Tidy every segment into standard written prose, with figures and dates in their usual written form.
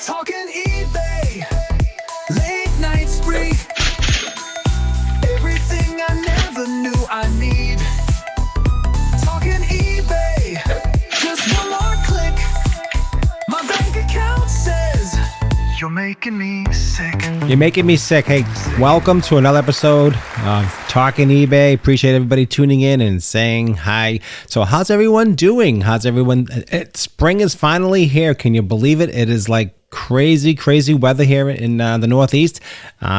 Talking eBay, late night spree. Everything I never knew I need. Talking eBay, just one more click. My bank account says, you're making me sick. You're making me sick. Hey, welcome to another episode of Talking eBay. Appreciate everybody tuning in and saying hi. So how's everyone doing? Spring is finally here. Can you believe it? It is like crazy weather here in the Northeast.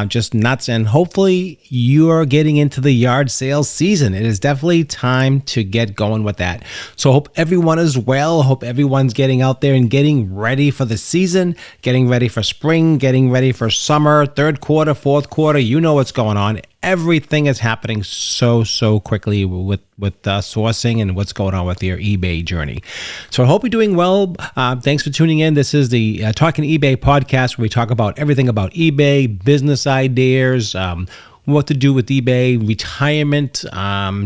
Just nuts. And hopefully you're getting into the yard sales season. It is definitely time to get going with that. So hope everyone is well. Hope everyone's getting out there and getting ready for the season, getting ready for spring, getting ready for summer, third quarter, fourth quarter. You know what's going on. Everything is happening so quickly with sourcing and what's going on with your eBay journey. So I hope you're doing well. Thanks for tuning in. This is the Talking eBay podcast where we talk about everything about eBay, business ideas, what to do with eBay, retirement,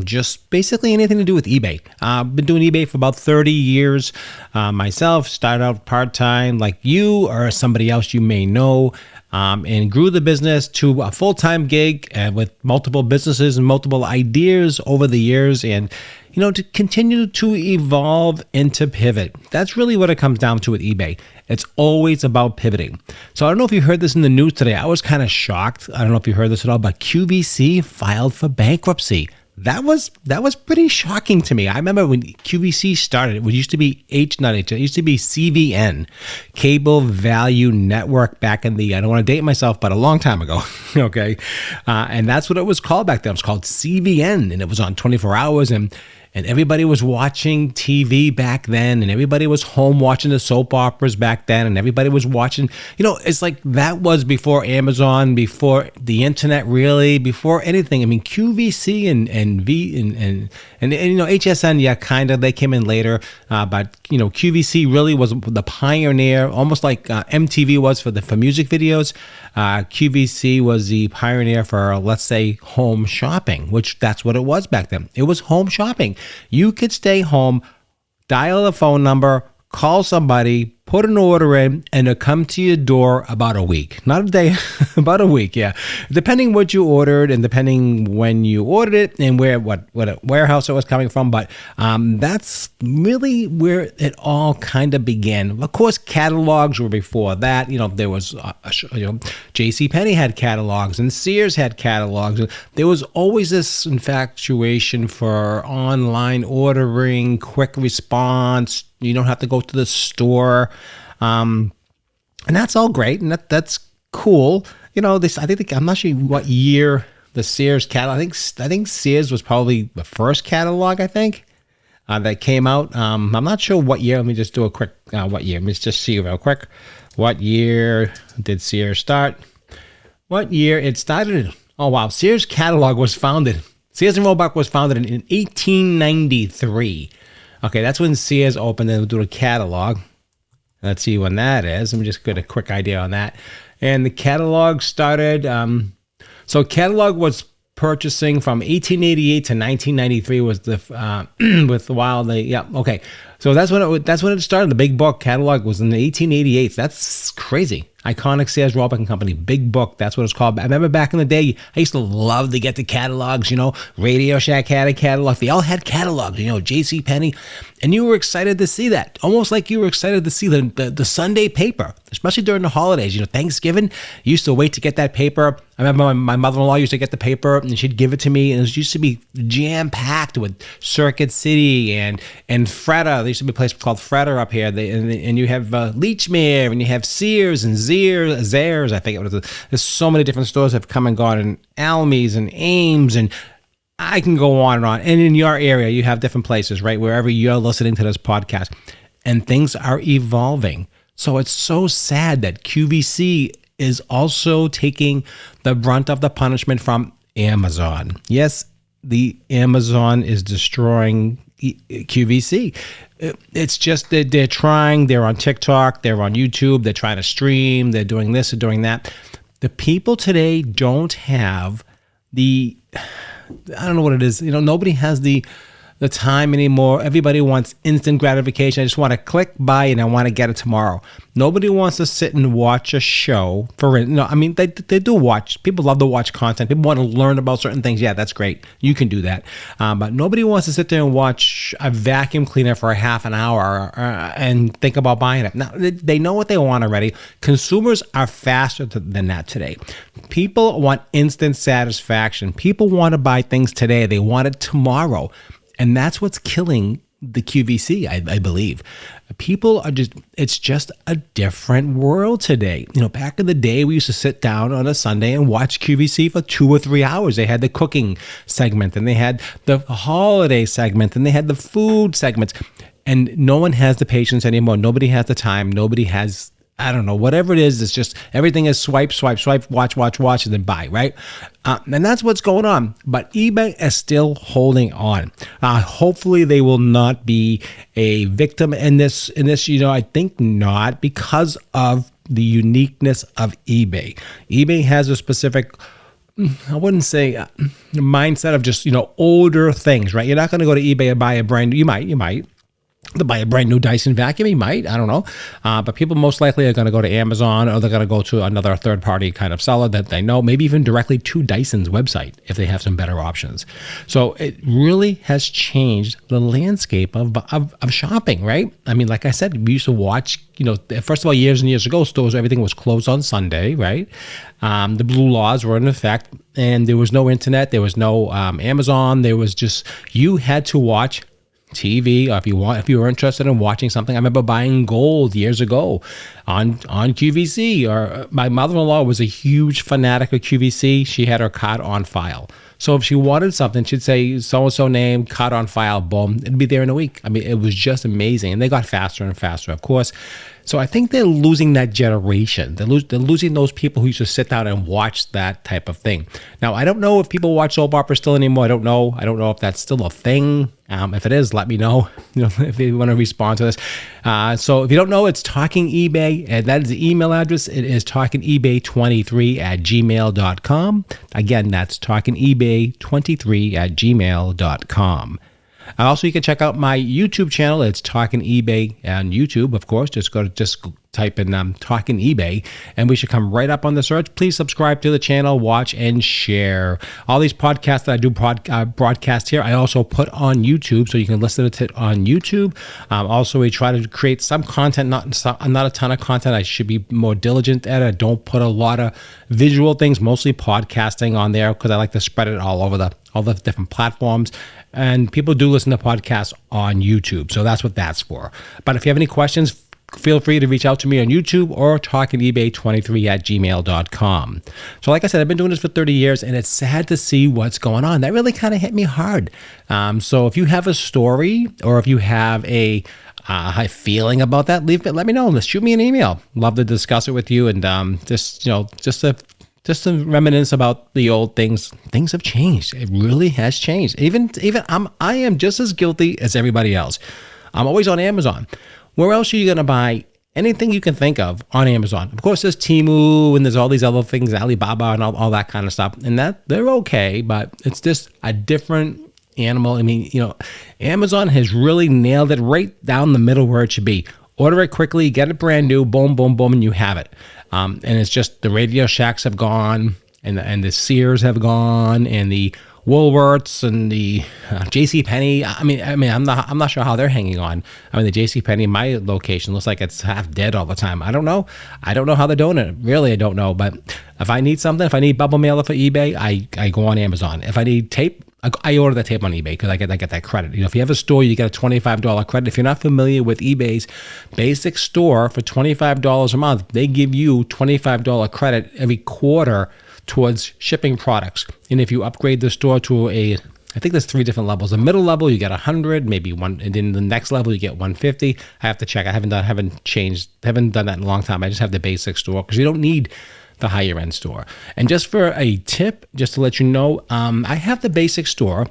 just basically anything to do with eBay. I've been doing eBay for about 30 years myself. Started out part-time like you or somebody else you may know. And grew the business to a full-time gig with multiple businesses and multiple ideas over the years, and to continue to evolve and to pivot. That's really what it comes down to with eBay. It's always about pivoting. So I don't know if you heard this in the news today. I was kind of shocked. I don't know if you heard this at all, but QVC filed for bankruptcy. That was pretty shocking to me. I remember when QVC started, it used to be it used to be CVN, Cable Value Network, back in the, I don't want to date myself, but a long time ago, okay? And that's what it was called back then. It was called CVN, and it was on 24 hours, and everybody was watching TV back then, and everybody was home watching the soap operas back then, and everybody was watching, it's like that was before Amazon, before the internet, really, before anything. I mean, QVC and HSN, yeah, kind of, they came in later, but QVC really was the pioneer, almost like MTV was for music videos. QVC was the pioneer for, let's say, home shopping, which that's what it was back then. It was home shopping. You could stay home, dial a phone number, call somebody, put an order in, and it'll come to your door about a week. Not a day, about a week, yeah. Depending what you ordered and depending when you ordered it and what warehouse it was coming from. But that's really where it all kind of began. Of course, catalogs were before that. There was, JCPenney had catalogs and Sears had catalogs. There was always this infatuation for online ordering, quick response. You don't have to go to the store. And that's all great, and that's cool. I'm not sure what year the Sears catalog. I think Sears was probably the first catalog. I think that came out. I'm not sure what year. Let me just do a quick what year. Let me just see real quick. What year did Sears start? What year it started? Oh wow, Sears catalog was founded. Sears and Roebuck was founded in 1893. Okay, that's when Sears opened and do a catalog. Let's see when that is. Let me just get a quick idea on that. And the catalog started, so catalog was purchasing from 1888 to 1993 was the, with while they, yeah, okay. So that's when it started. The big book catalog was in the 1888. That's crazy. Iconic Sears Roebuck and Company, big book. That's what it's called. I remember back in the day, I used to love to get the catalogs. Radio Shack had a catalog. They all had catalogs. JCPenney, and you were excited to see that. Almost like you were excited to see the Sunday paper, especially during the holidays. Thanksgiving, you used to wait to get that paper. I remember my mother-in-law used to get the paper and she'd give it to me, and it used to be jam-packed with Circuit City and Freda. There used to be a place called Freda up here. And you have Leechmere, and you have Sears and Zayres, I think it was. There's so many different stores that have come and gone, and Almies and Ames, and I can go on and on. And in your area, you have different places, right? Wherever you're listening to this podcast, and things are evolving. So it's so sad that QVC is also taking the brunt of the punishment from Amazon. Yes, the Amazon is destroying QVC. It's just that they're on TikTok, they're on YouTube, they're trying to stream, they're doing this, they're doing that. The people today don't have I don't know what it is. Nobody has the the time anymore. Everybody wants instant gratification. I just want to click buy and I want to get it tomorrow. Nobody wants to sit and watch a show they do watch. People love to watch content. People want to learn about certain things. Yeah, that's great. You can do that. But nobody wants to sit there and watch a vacuum cleaner for a half an hour and think about buying it. Now, they know what they want already. Consumers are faster than that today. People want instant satisfaction. People want to buy things today. They want it tomorrow. And that's what's killing the QVC, I believe. People are it's just a different world today. Back in the day, we used to sit down on a Sunday and watch QVC for 2 or 3 hours. They had the cooking segment, and they had the holiday segment, and they had the food segments. And no one has the patience anymore. Nobody has the time. Nobody has, I don't know, whatever it is. It's just everything is swipe, watch, and then buy, right? And that's what's going on. But eBay is still holding on. Hopefully, they will not be a victim in this. I think not, because of the uniqueness of eBay. eBay has a specific, I wouldn't say mindset of just older things, right? You're not going to go to eBay and buy a brand new. You might. To buy a brand new Dyson vacuum, he might, I don't know. But people most likely are going to go to Amazon, or they're going to go to another third-party kind of seller that they know, maybe even directly to Dyson's website if they have some better options. So it really has changed the landscape of shopping, right? I mean, like I said, we used to watch, first of all, years and years ago, stores, everything was closed on Sunday, right? The blue laws were in effect, and there was no internet, there was no Amazon, there was just, you had to watch TV, or if you were interested in watching something. I remember buying gold years ago on QVC, or my mother-in-law was a huge fanatic of QVC. She had her card on file. So if she wanted something, she'd say so-and-so name, card on file, boom, it'd be there in a week. I mean, it was just amazing. And they got faster and faster, of course. So I think they're losing that generation. They're losing those people who used to sit down and watch that type of thing. Now, I don't know if people watch soap operas still anymore. I don't know if that's still a thing. If it is, let me know, if you want to respond to this. So if you don't know, it's Talking eBay, and that is the email address. It is talkingebay23@gmail.com. Again, that's talkingebay23@gmail.com. Also, you can check out my YouTube channel. It's Talking eBay on YouTube, of course. Just type in Talking eBay, and we should come right up on the search. Please subscribe to the channel, watch, and share. All these podcasts that I do broadcast here, I also put on YouTube, so you can listen to it on YouTube. Also, we try to create some content, not a ton of content. I should be more diligent at it. I don't put a lot of visual things, mostly podcasting on there, because I like to spread it all over all the different platforms. And people do listen to podcasts on YouTube, so that's what that's for. But if you have any questions, feel free to reach out to me on YouTube or talkingebay23@gmail.com. So like I said, I've been doing this for 30 years, and it's sad to see what's going on. That really kind of hit me hard. So if you have a story, or if you have a feeling about that, let me know. Shoot me an email. Love to discuss it with you, and just to reminisce about the old things. Things have changed. It really has changed. Even I am just as guilty as everybody else. I'm always on Amazon. Where else are you going to buy anything you can think of on Amazon? Of course, there's Temu, and there's all these other things, Alibaba, and all that kind of stuff. And that they're okay, but it's just a different animal. I mean, Amazon has really nailed it right down the middle where it should be. Order it quickly, get it brand new, boom, boom, boom, and you have it. And it's just the Radio Shacks have gone, and the Sears have gone, and the Woolworths and the JCPenney. I mean, I'm not sure how they're hanging on. I mean, the JCPenney, my location, looks like it's half dead all the time. I don't know how they're doing it. Really, I don't know. But if I need something, if I need bubble mailer for eBay, I go on Amazon. If I need tape, I order the tape on eBay, because I get that credit. If you have a store, you get a $25 credit. If you're not familiar with eBay's basic store, for $25 a month, they give you $25 credit every quarter towards shipping products. And if you upgrade the store to I think there's 3 different levels. The middle level, you get 100, maybe one, and then the next level you get 150. I have to check. I haven't done that in a long time. I just have the basic store, because you don't need the higher end store. And just for a tip, just to let you know, I have the basic store,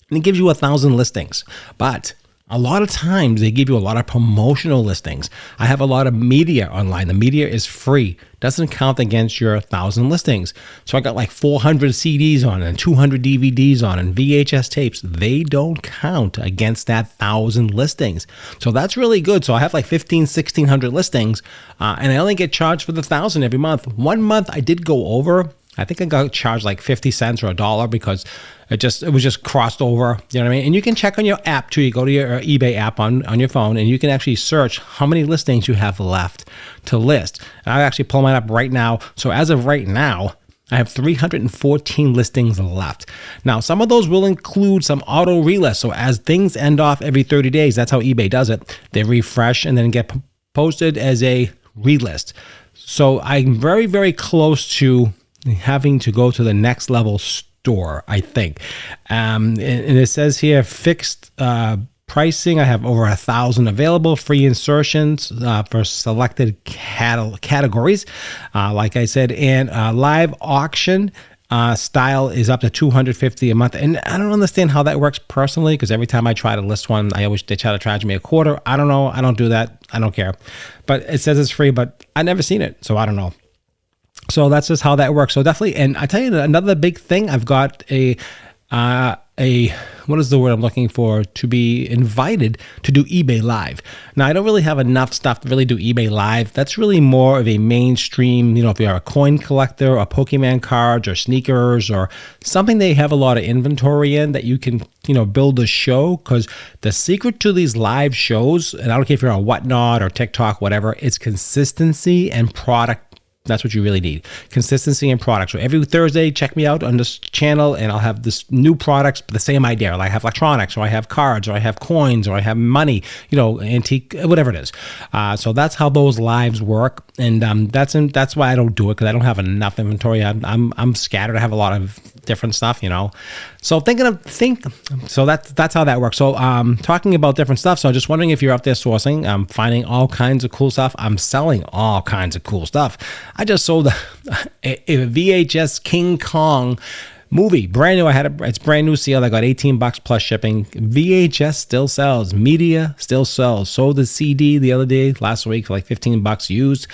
and it gives you 1,000 listings. But A lot of times they give you a lot of promotional listings. I have a lot of media online. The media is free. Doesn't count against your 1,000 listings. So I got like 400 CDs on and 200 DVDs on and VHS tapes. They don't count against that 1,000 listings. So that's really good. So I have like 1,600 listings and I only get charged for the 1,000 every month. One month I did go over. I think I got charged like 50 cents or $1 because it was just crossed over. You know what I mean? And you can check on your app too. You go to your eBay app on your phone and you can actually search how many listings you have left to list. And I'll actually pull mine up right now. So as of right now, I have 314 listings left. Now, some of those will include some auto relist. So as things end off every 30 days, that's how eBay does it. They refresh and then get posted as a relist. So I'm very, very close to having to go to the next level store, I think. And it says here, fixed pricing. I have over 1,000 available, free insertions for selected categories, like I said, and live auction style is up to $250 a month. And I don't understand how that works personally, because every time I try to list one, they try to charge me a quarter. I don't know. I don't do that. I don't care. But it says it's free, but I never seen it, so I don't know. So that's just how that works. So definitely, and I tell you another big thing, I've got a what is the word I'm looking for? To be invited to do eBay Live. Now, I don't really have enough stuff to really do eBay Live. That's really more of a mainstream, if you're a coin collector or Pokemon cards or sneakers or something they have a lot of inventory in that you can, build a show. Because the secret to these live shows, and I don't care if you're on Whatnot or TikTok, whatever, it's consistency and product. That's what you really need. Consistency and product. So every Thursday, check me out on this channel and I'll have this new products, but the same idea. Like I have electronics, or I have cards, or I have coins, or I have money, antique, whatever it is. So that's how those lives work. And that's why I don't do it, because I don't have enough inventory. I'm scattered. I have a lot of different stuff, So so that's how that works. So talking about different stuff. So I'm just wondering if you're out there sourcing. I'm finding all kinds of cool stuff. I'm selling all kinds of cool stuff. I just sold a VHS King Kong movie, brand new. It's brand new sealed. I got $18 plus shipping. VHS still sells. Media still sells. Sold the CD the other day, last week, for like $15 used.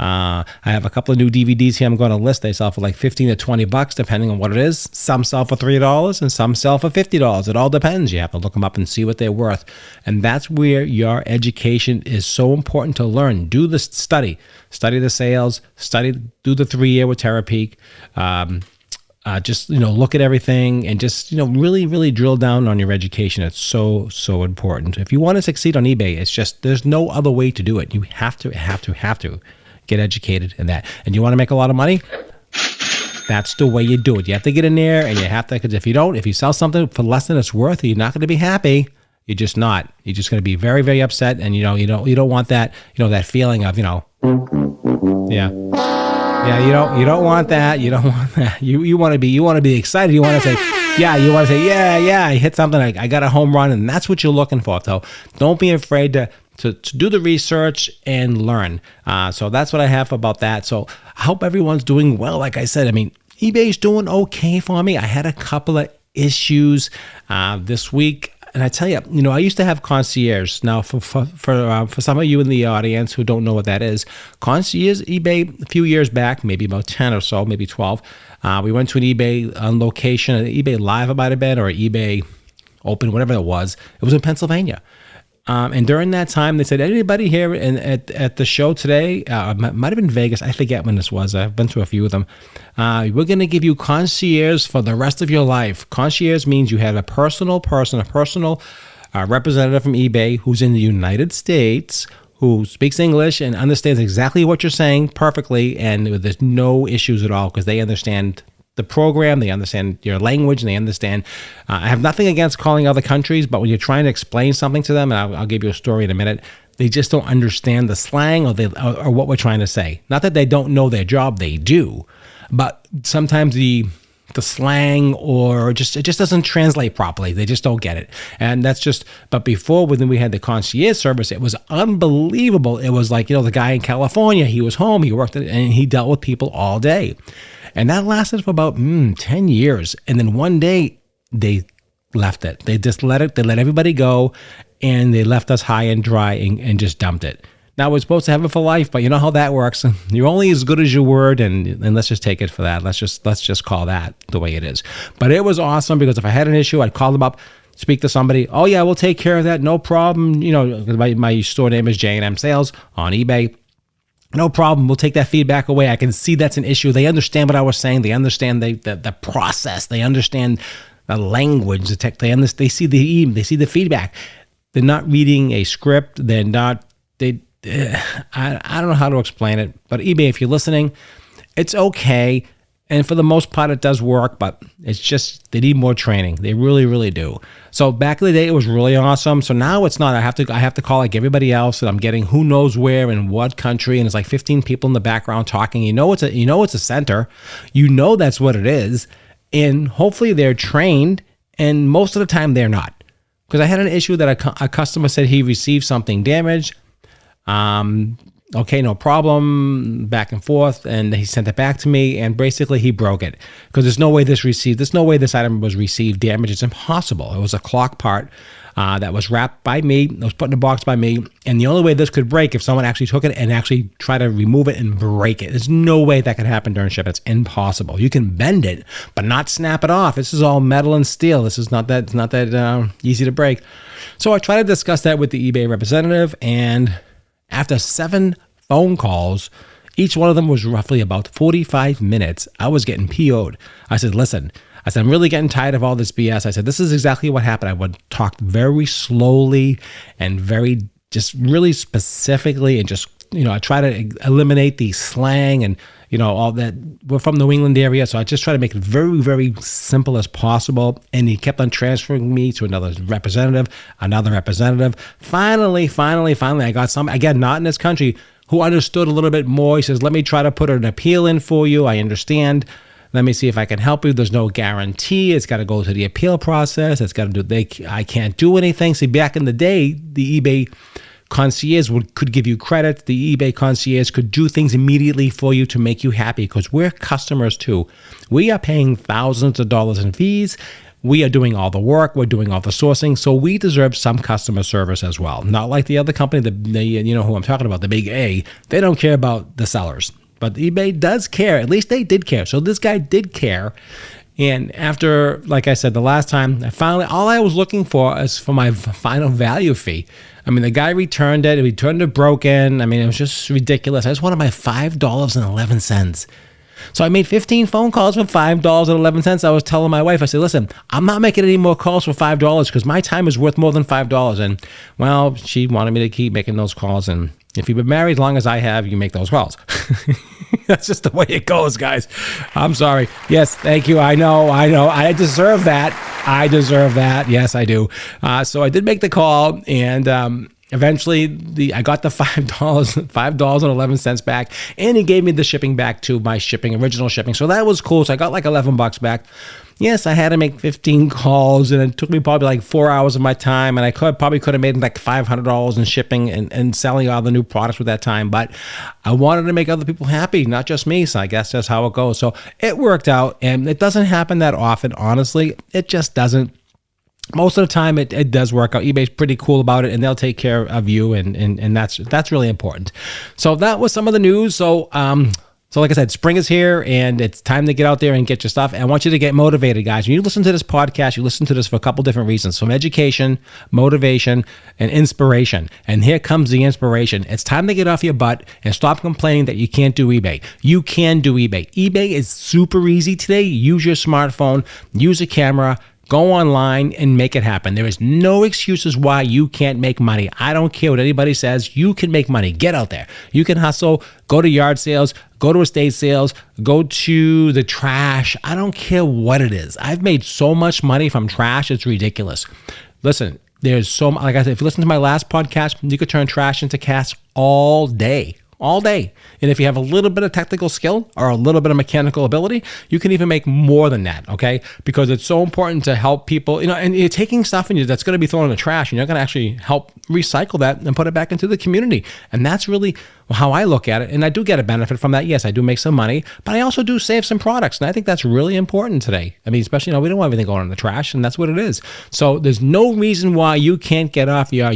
I have a couple of new DVDs here I'm going to list. They sell for like $15 to $20, depending on what it is. Some sell for $3 and some sell for $50. It all depends. You have to look them up and see what they're worth. And that's where your education is so important to learn. Do the study the sales, do the 3-year with Terapeak. Just, look at everything and just, really, really drill down on your education. It's so, so important. If you want to succeed on eBay, it's just, there's no other way to do it. You have to get educated in that. And you want to make a lot of money? That's the way you do it. You have to get in there, and you have to, because if you sell something for less than it's worth, you're not going to be happy. You're just not. You're just going to be very, very upset. And, you don't want that, that feeling of, yeah. Yeah, you don't want that. You don't want that. You want to be excited. You want to say, yeah, I hit something. I got a home run, and that's what you're looking for. So don't be afraid to do the research and learn. So that's what I have about that. So I hope everyone's doing well. Like I said, eBay's doing okay for me. I had a couple of issues this week. And I tell you, I used to have concierge. Now, for some of you in the audience who don't know what that is, concierge eBay a few years back, maybe about 10 or so, maybe 12, we went to an eBay location, an eBay Live it might have been, or eBay Open, whatever it was. It was in Pennsylvania. And during that time, they said, anybody here at the show today, might have been Vegas, I forget when this was, I've been to a few of them, we're going to give you concierge for the rest of your life. Concierge means you have a personal representative from eBay who's in the United States, who speaks English and understands exactly what you're saying perfectly, and there's no issues at all, because they understand the program, they understand your language, and they understand. I have nothing against calling other countries, but when you're trying to explain something to them, and I'll give you a story in a minute, they just don't understand the slang or what we're trying to say. Not that they don't know their job, they do, but sometimes the slang or it just doesn't translate properly. They just don't get it. And that's just, but before, when we had the concierge service, it was unbelievable. It was like, the guy in California, he was home, he worked, and he dealt with people all day. And that lasted for about 10 years. And then one day they left it. They just let it. They let everybody go, and they left us high and dry and just dumped it. Now we're supposed to have it for life, but you know how that works. You're only as good as your word, and let's just take it for that. Let's just call that the way it is. But it was awesome because if I had an issue, I'd call them up, speak to somebody. Oh yeah, we'll take care of that. No problem. You know, my store name is J&M Sales on eBay. No problem. We'll take that feedback away. I can see that's an issue. They understand what I was saying. They understand the process. They understand the language. They see the feedback. They're not reading a script. They're not. I don't know how to explain it. But eBay, if you're listening, it's okay. And for the most part, it does work, but it's just, they need more training. They really, really do. So back in the day, it was really awesome. So now it's not. I have to call like everybody else that I'm getting who knows where in what country. And it's like 15 people in the background talking. You know it's a center. You know that's what it is. And hopefully they're trained. And most of the time they're not. Because I had an issue that a customer said he received something damaged. Okay, no problem, back and forth, and he sent it back to me, and basically he broke it because there's no way this item was received damaged. It's impossible. It was a clock part that was wrapped by me, it was put in a box by me, and the only way this could break if someone actually took it and actually tried to remove it and break it. There's no way that could happen during ship. It's impossible. You can bend it, but not snap it off. This is all metal and steel. This is not that easy to break. So I tried to discuss that with the eBay representative, and after 7 phone calls, each one of them was roughly about 45 minutes, I was getting PO'd. I said, listen, I'm really getting tired of all this BS. I said, this is exactly what happened. I would talk very slowly and very just really specifically and just, I try to eliminate the slang and, all that. We're from New England area, so I just try to make it very, very simple as possible. And he kept on transferring me to another representative. Finally, I got some, again, not in this country, who understood a little bit more. He says, let me try to put an appeal in for you. I understand. Let me see if I can help you. There's no guarantee. It's got to go to the appeal process. I can't do anything. See, back in the day, the eBay concierge could give you credit. The eBay concierge could do things immediately for you to make you happy because we're customers too. We are paying thousands of dollars in fees. We are doing all the work. We're doing all the sourcing. So we deserve some customer service as well. Not like the other company, who I'm talking about, the big A. They don't care about the sellers. But eBay does care. At least they did care. So this guy did care. And after, like I said, the last time, all I was looking for is for my final value fee. I mean, the guy returned it. He returned it broken. I mean, it was just ridiculous. I just wanted my $5.11. So I made 15 phone calls for $5.11. I was telling my wife, I said, listen, I'm not making any more calls for $5 because my time is worth more than $5. And, well, she wanted me to keep making those calls. And if you've been married as long as I have, you make those calls. That's just the way it goes, guys. I'm sorry. Yes, thank you. I know. I deserve that. Yes, I do. So I did make the call, and eventually I got the $5.11 back, and he gave me the shipping back to my original shipping. So that was cool. So I got like $11 back. Yes, I had to make 15 calls, and it took me probably like 4 hours of my time, and I probably could have made like $500 in shipping and selling all the new products with that time. But I wanted to make other people happy, not just me. So I guess that's how it goes. So it worked out, and it doesn't happen that often, honestly. It just doesn't. Most of the time, it does work out. eBay's pretty cool about it, and they'll take care of you, and that's really important. So that was some of the news. So like I said, spring is here, and it's time to get out there and get your stuff. And I want you to get motivated, guys. When you listen to this podcast, you listen to this for a couple different reasons. From education, motivation, and inspiration. And here comes the inspiration. It's time to get off your butt and stop complaining that you can't do eBay. You can do eBay. eBay is super easy today. Use your smartphone, use a camera, go online and make it happen. There is no excuses why you can't make money. I don't care what anybody says. You can make money. Get out there. You can hustle. Go to yard sales. Go to estate sales. Go to the trash. I don't care what it is. I've made so much money from trash. It's ridiculous. Listen, there's like I said, if you listen to my last podcast, you could turn trash into cash all day. all day. And if you have a little bit of technical skill or a little bit of mechanical ability, you can even make more than that, okay? Because it's so important to help people, and you're taking stuff in you that's going to be thrown in the trash, and you're going to actually help recycle that and put it back into the community. And that's really how I look at it. And I do get a benefit from that. Yes, I do make some money, but I also do save some products. And I think that's really important today. I mean, especially, we don't want everything going in the trash, and that's what it is. So there's no reason why you can't get off your,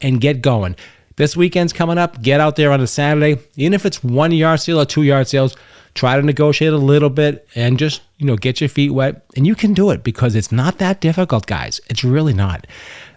and get going. This weekend's coming up. Get out there on a Saturday. Even if it's 1 yard sale or 2 yard sales, try to negotiate a little bit and just, get your feet wet. And you can do it because it's not that difficult, guys. It's really not.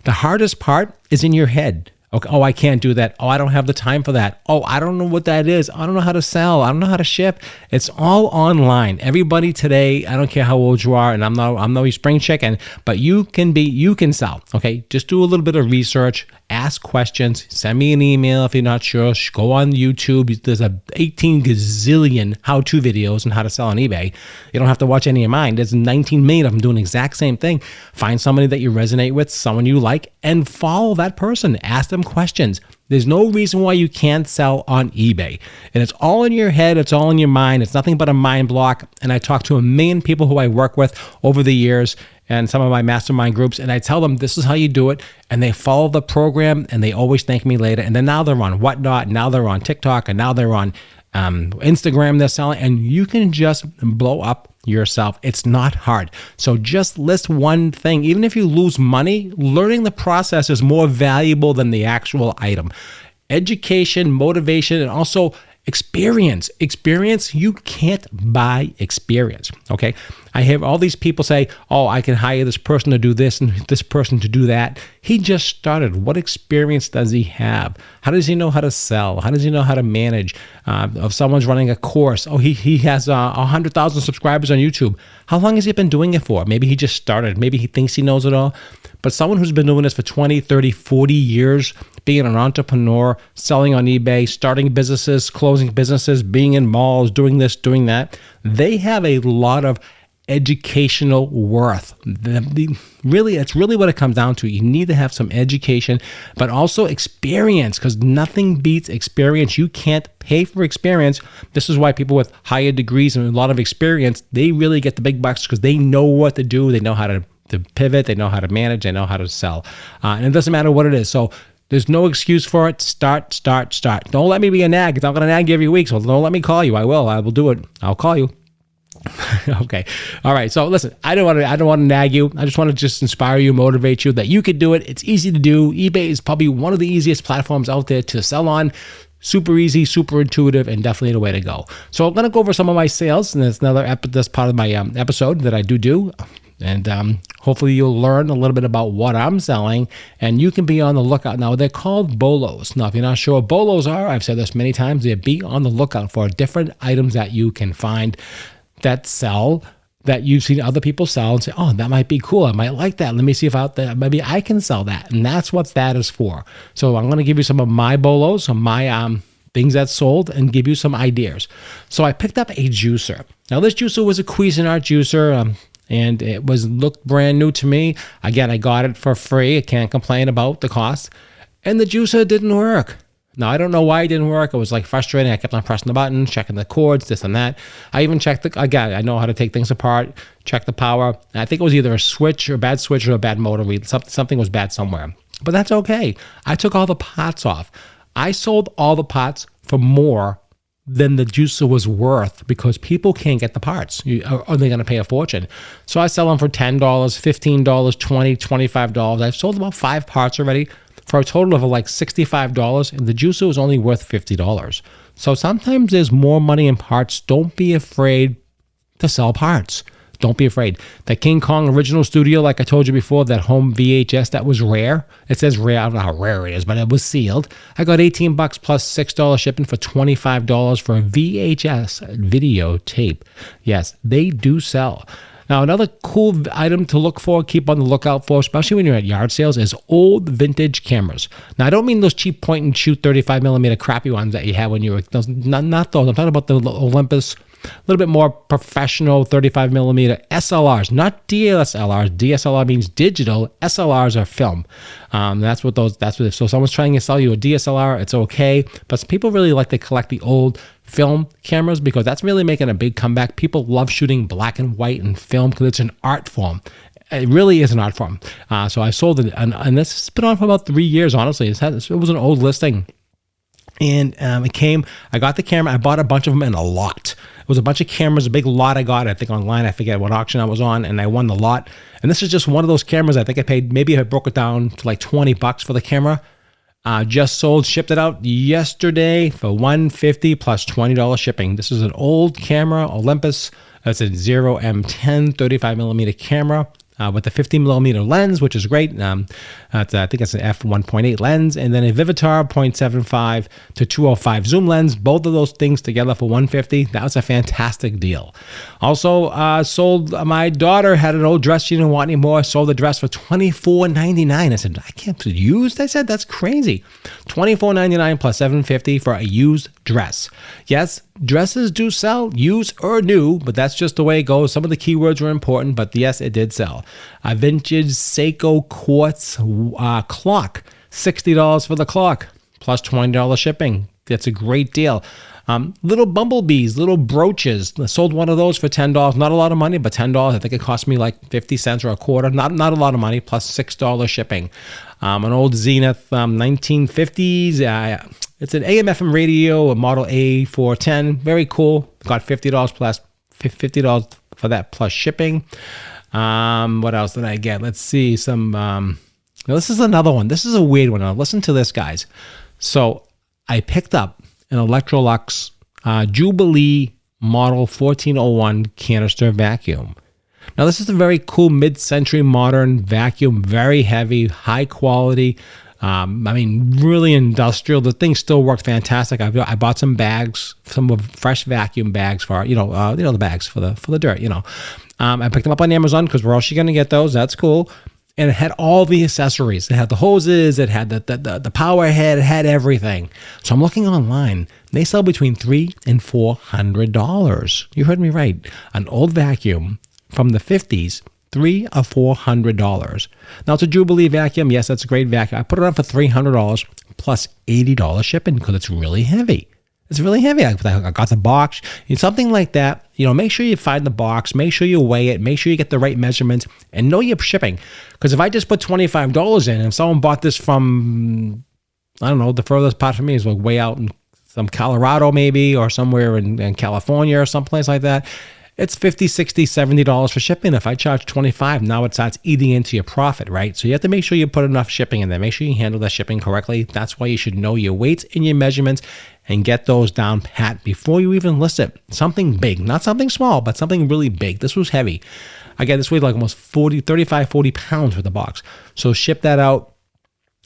The hardest part is in your head. Okay. Oh, I can't do that. Oh, I don't have the time for that. Oh, I don't know what that is. I don't know how to sell. I don't know how to ship. It's all online. Everybody today, I don't care how old you are, and I'm no spring chicken, but you can sell. Okay. Just do a little bit of research, ask questions, send me an email if you're not sure. Go on YouTube. There's 18 gazillion how-to videos on how to sell on eBay. You don't have to watch any of mine. There's 19 million of them doing the exact same thing. Find somebody that you resonate with, someone you like, and follow that person. Ask them questions. There's no reason why you can't sell on eBay. And it's all in your head. It's all in your mind. It's nothing but a mind block. And I talk to 1 million people who I work with over the years and some of my mastermind groups. And I tell them, this is how you do it. And they follow the program and they always thank me later. And then now they're on Whatnot. Now they're on TikTok. And now they're on Instagram. They're selling. And you can just blow up yourself. It's not hard. So just list one thing. Even if you lose money, learning the process is more valuable than the actual item. Education, motivation, and also experience. You can't buy experience. Okay. I have all these people say, oh, I can hire this person to do this and this person to do that. He just started. What experience does he have? How does he know how to sell? How does he know how to manage? If someone's running a course, oh, he has 100,000 subscribers on YouTube. How long has he been doing it for? Maybe he just started. Maybe he thinks he knows it all. But someone who's been doing this for 20, 30, 40 years, being an entrepreneur, selling on eBay, starting businesses, closing businesses, being in malls, doing this, doing that, they have a lot of educational worth. Really, it's really what it comes down to. You need to have some education, but also experience, because nothing beats experience. You can't pay for experience. This is why people with higher degrees and a lot of experience, they really get the big bucks because they know what to do. They know how to pivot. They know how to manage. They know how to sell. And it doesn't matter what it is. So there's no excuse for it. Start. Don't let me be a nag. I'm going to nag you every week. So don't let me call you. I will do it. I'll call you. Okay. All right. So listen, I don't want to nag you. I just want to just inspire you, motivate you that you could do it. It's easy to do. eBay is probably one of the easiest platforms out there to sell on. Super easy, super intuitive, and definitely the way to go. So I'm going to go over some of my sales, and that's this part of my episode that I do. And hopefully you'll learn a little bit about what I'm selling, and you can be on the lookout. Now, they're called bolos. Now, if you're not sure what bolos are, I've said this many times, be on the lookout for different items that you can find that sell, that you've seen other people sell and say, oh, that might be cool. I might like that. Let me see if maybe I can sell that. And that's what that is for. So I'm going to give you some of my bolos, some of my things that sold, and give you some ideas. So I picked up a juicer. Now, this juicer was a Cuisinart juicer. And it looked brand new to me. Again, I got it for free. I can't complain about the cost. And the juicer didn't work. Now, I don't know why it didn't work. It was frustrating. I kept on pressing the buttons, checking the cords, this and that. I even checked again, I know how to take things apart, check the power. And I think it was either a bad switch or a bad motor read. Something was bad somewhere. But that's okay. I took all the pots off. I sold all the pots for more than the juicer was worth because people can't get the parts. Are they going to pay a fortune? So I sell them for $10, $15, $20, $25. I've sold about 5 parts already for a total of $65, and the juicer was only worth $50. So sometimes there's more money in parts. Don't be afraid to sell parts. Don't be afraid. The King Kong original studio, like I told you before, that home VHS, that was rare. It says rare. I don't know how rare it is, but it was sealed. I got $18 plus $6 shipping for $25 for a VHS video tape. Yes, they do sell. Now, another cool item to look for, keep on the lookout for, especially when you're at yard sales, is old vintage cameras. Now, I don't mean those cheap point and shoot 35 millimeter crappy ones that you had when you were, not those. I'm talking about the Olympus, a little bit more professional 35 millimeter SLRs, not DSLRs. DSLR means digital. SLRs are film. So someone's trying to sell you a DSLR, it's okay. But people really like to collect the old film cameras because that's really making a big comeback. People love shooting black and white and film because it's an art form. It really is an art form. So I sold it, and this has been on for about 3 years, honestly. It was an old listing. And I got the camera. I bought a bunch of them in a lot. It was a bunch of cameras, a big lot I got, I think online. I forget what auction I was on, and I won the lot. And this is just one of those cameras. I think I paid, maybe I broke it down to like $20 for the camera. Just sold, shipped it out yesterday for $150 plus $20 shipping. This is an old camera, Olympus. It's a 0M10 35 millimeter camera. With a 50 millimeter lens, which is great. I think it's an f1.8 lens, and then a Vivitar 0.75 to 205 zoom lens. Both of those things together for $150. That was a fantastic deal. Also, sold, my daughter had an old dress she didn't want anymore. Sold the dress for $24.99. I said, I can't used. I said, that's crazy. $24.99 plus $7.50 for a used dress. Yes, dresses do sell, used or new, but that's just the way it goes. Some of the keywords were important, but yes, it did sell. A vintage Seiko quartz clock, $60 for the clock, plus $20 shipping. That's a great deal. Little bumblebees, little brooches. I sold one of those for $10. Not a lot of money, but $10. I think it cost me like 50 cents or a quarter. Not a lot of money, plus $6 shipping. An old Zenith 1950s. It's an AM/FM radio, a model A410. Very cool. Got $50 plus $50 for that plus shipping. What else did I get? Let's see. This is another one. This is a weird one. Now listen to this, guys. So I picked up an Electrolux Jubilee model 1401 canister vacuum. Now this is a very cool mid-century modern vacuum, very heavy, high quality. Really industrial. The thing still works fantastic. I bought some bags, some fresh vacuum bags for the bags for the dirt. I picked them up on Amazon because where else you gonna get those? That's cool. And it had all the accessories. It had the hoses. It had the power head. It had everything. So I'm looking online. They sell between $300 and $400. You heard me right. An old vacuum from the 50s. $300 or $400. Now it's a Jubilee vacuum. Yes, that's a great vacuum. I put it on for $300 plus $80 shipping because it's really heavy. It's really heavy. I got the box. Something like that. Make sure you find the box. Make sure you weigh it. Make sure you get the right measurements and know your shipping. Because if I just put $25 in and someone bought this from, I don't know, the furthest part from me is like way out in some Colorado maybe, or somewhere in California or someplace like that. It's $50, $60, $70 for shipping. If I charge $25, now it starts eating into your profit, right? So you have to make sure you put enough shipping in there. Make sure you handle that shipping correctly. That's why you should know your weights and your measurements and get those down pat before you even list it. Something big, not something small, but something really big. This was heavy. Again, this weighed like almost 35, 40 pounds with the box. So ship that out.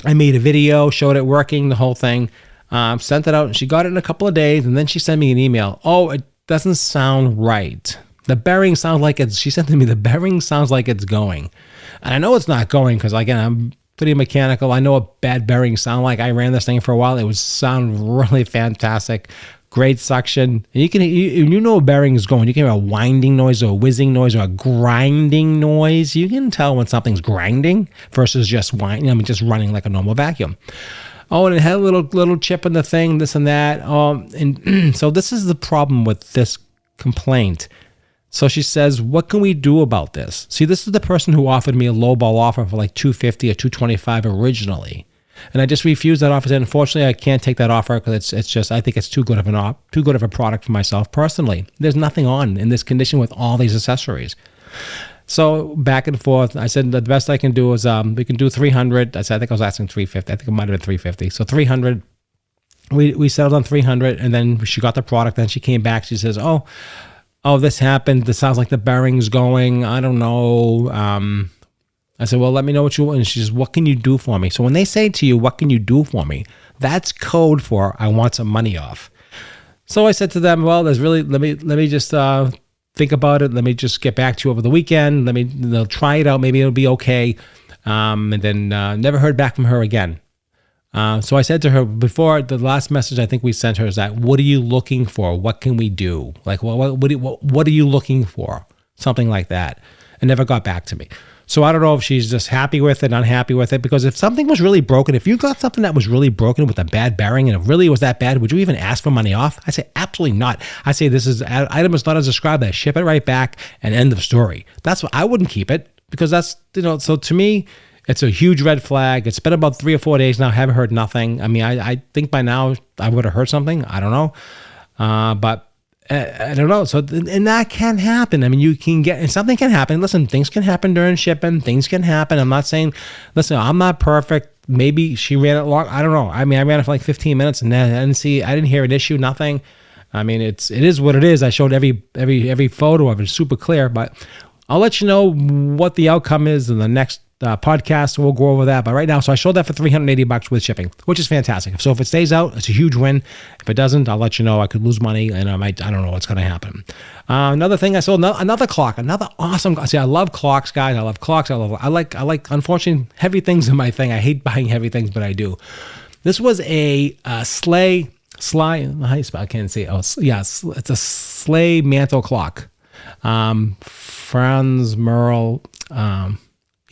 I made a video, showed it working, the whole thing. Sent it out, and she got it in a couple of days, and then she sent me an email. Oh, it doesn't sound right. The bearing sounds like she said to me, the bearing sounds like it's going. And I know it's not going because, again, I'm pretty mechanical. I know what bad bearings sound like. I ran this thing for a while. It would sound really fantastic. Great suction. And you know a bearing is going. You can hear a winding noise or a whizzing noise or a grinding noise. You can tell when something's grinding versus just just running like a normal vacuum. Oh, and it had a little chip in the thing, this and that. And so this is the problem with this complaint. So she says, what can we do about this? See, this is the person who offered me a lowball offer for like $250 or $225 originally. And I just refused that offer. I said, unfortunately, I can't take that offer because it's just, I think it's too good of a product for myself personally. There's nothing on in this condition with all these accessories. So back and forth, I said the best I can do is we can do $300. I think I was asking $350. I think it might have been $350. So $300. We settled on $300, and then she got the product. Then she came back. She says, "Oh, this happened. This sounds like the bearing's going. I don't know." I said, "Well, let me know what you want." And she says, "What can you do for me?" So when they say to you, "What can you do for me?" that's code for I want some money off. So I said to them, "Well, let me just." Think about it. Let me just get back to you over the weekend. They'll try it out. Maybe it'll be okay. And then never heard back from her again. So I said to her before the last message I think we sent her is that, what are you looking for? What can we do? Like, what are you looking for? Something like that. And never got back to me. So I don't know if she's just happy with it, unhappy with it, because if something was really broken, if you got something that was really broken with a bad bearing and it really was that bad, would you even ask for money off? I say, absolutely not. I say, this is item is not as described, I ship it right back and end of story. That's what I wouldn't keep it, because that's, so to me, it's a huge red flag. It's been about 3 or 4 days now. I haven't heard nothing. I mean, I think by now I would have heard something. I don't know. But I don't know. So, and that can happen. I mean, you can get, and something can happen. Listen, things can happen during shipping. Things can happen. I'm not saying, listen, I'm not perfect. Maybe she ran it long. I don't know. I mean, I ran it for like 15 minutes and then I didn't hear an issue, nothing. I mean, it is what it is. I showed every photo of it, super clear, but I'll let you know what the outcome is in the next podcast. We'll go over that. But right now, so I sold that for $380 with shipping, which is fantastic. So if it stays out, it's a huge win. If it doesn't, I'll let you know. I could lose money and I don't know what's going to happen. Another thing, I sold another clock, another awesome. See, I love clocks, guys. I love clocks. I like, unfortunately, heavy things are my thing. I hate buying heavy things, but I do. This was a Sly, how do you spell? I can't say. Oh, yeah, it's a sleigh mantle clock. Franz Merle.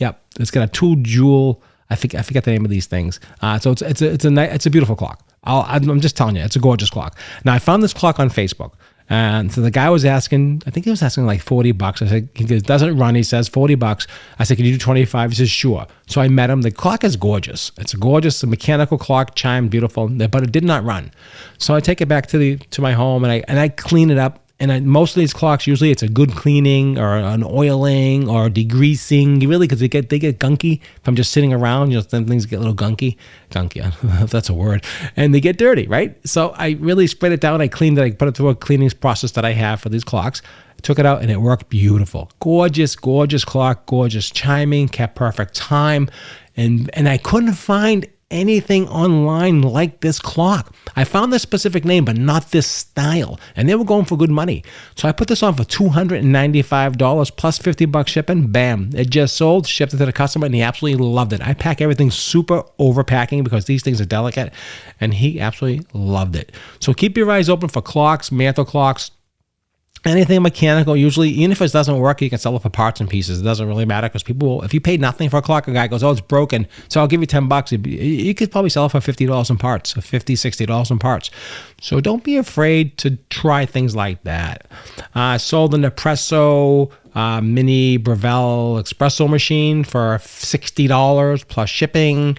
Yep, it's got a 2 jewel. I forget the name of these things. So it's a beautiful clock. I'm just telling you, it's a gorgeous clock. Now I found this clock on Facebook, and so the guy was asking. I think he was asking like $40. I said, it doesn't run. He says $40. I said, can you do 25? He says, sure. So I met him. The clock is gorgeous. It's a gorgeous mechanical clock, chime, beautiful, but it did not run. So I take it back to my home and I clean it up. And most of these clocks, usually it's a good cleaning or an oiling or degreasing, really, because they get gunky from just sitting around. Then things get a little gunky, I don't know if that's a word, and they get dirty, right? So I really spread it down. I cleaned it. I put it through a cleaning process that I have for these clocks. I took it out and it worked beautiful. Gorgeous, gorgeous clock, gorgeous chiming, kept perfect time, and I couldn't find anything online like this clock. I found this specific name, but not this style, and they were going for good money. So I put this on for $295 plus $50 shipping. Bam, it just sold, shipped it to the customer, and he absolutely loved it. I pack everything super overpacking because these things are delicate, and he absolutely loved it. So keep your eyes open for clocks, mantle clocks, anything mechanical. Usually, even if it doesn't work, you can sell it for parts and pieces. It doesn't really matter, because people, if you pay nothing for a clock, a guy goes, oh, it's broken, so I'll give you $10. You could probably sell it for $50 in parts, or $50, $60 in parts. So don't be afraid to try things like that. Sold an Espresso mini Breville espresso machine for $60 plus shipping.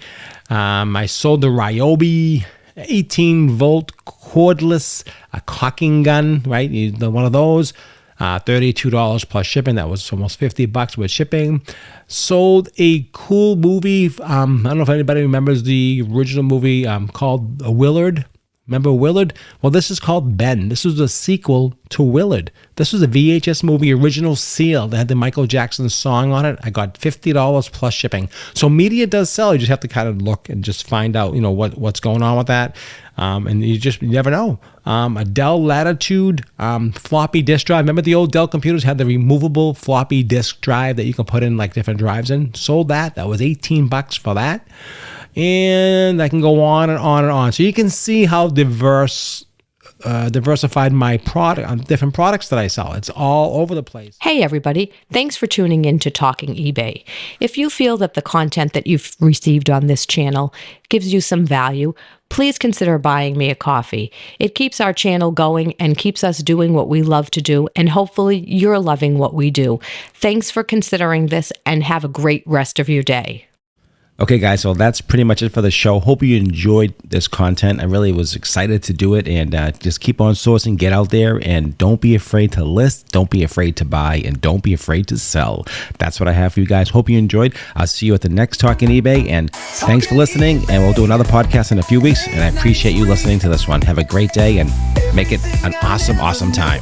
I sold the Ryobi 18-volt cordless caulking gun, right? One of those, $32 plus shipping. That was almost $50 with shipping. Sold a cool movie. I don't know if anybody remembers the original movie called Willard. Remember Willard? Well, this is called Ben. This was a sequel to Willard. This was a VHS movie, original seal, that had the Michael Jackson song on it. I got $50 plus shipping. So media does sell. You just have to kind of look and just find out, what's going on with that. And you never know. A Dell Latitude floppy disk drive. Remember the old Dell computers had the removable floppy disk drive that you can put in like different drives in? Sold that. That was $18 for that. And I can go on and on and on. So you can see how diversified my product, different products that I sell. It's all over the place. Hey everybody, thanks for tuning in to Talking eBay. If you feel that the content that you've received on this channel gives you some value, please consider buying me a coffee. It keeps our channel going and keeps us doing what we love to do, and hopefully you're loving what we do. Thanks for considering this, and have a great rest of your day. Okay, guys, so that's pretty much it for the show. Hope you enjoyed this content. I really was excited to do it, and just keep on sourcing, get out there, and don't be afraid to list, don't be afraid to buy, and don't be afraid to sell. That's what I have for you guys. Hope you enjoyed. I'll see you at the next Talking eBay, and thanks for listening, and we'll do another podcast in a few weeks, and I appreciate you listening to this one. Have a great day, and make it an awesome, awesome time.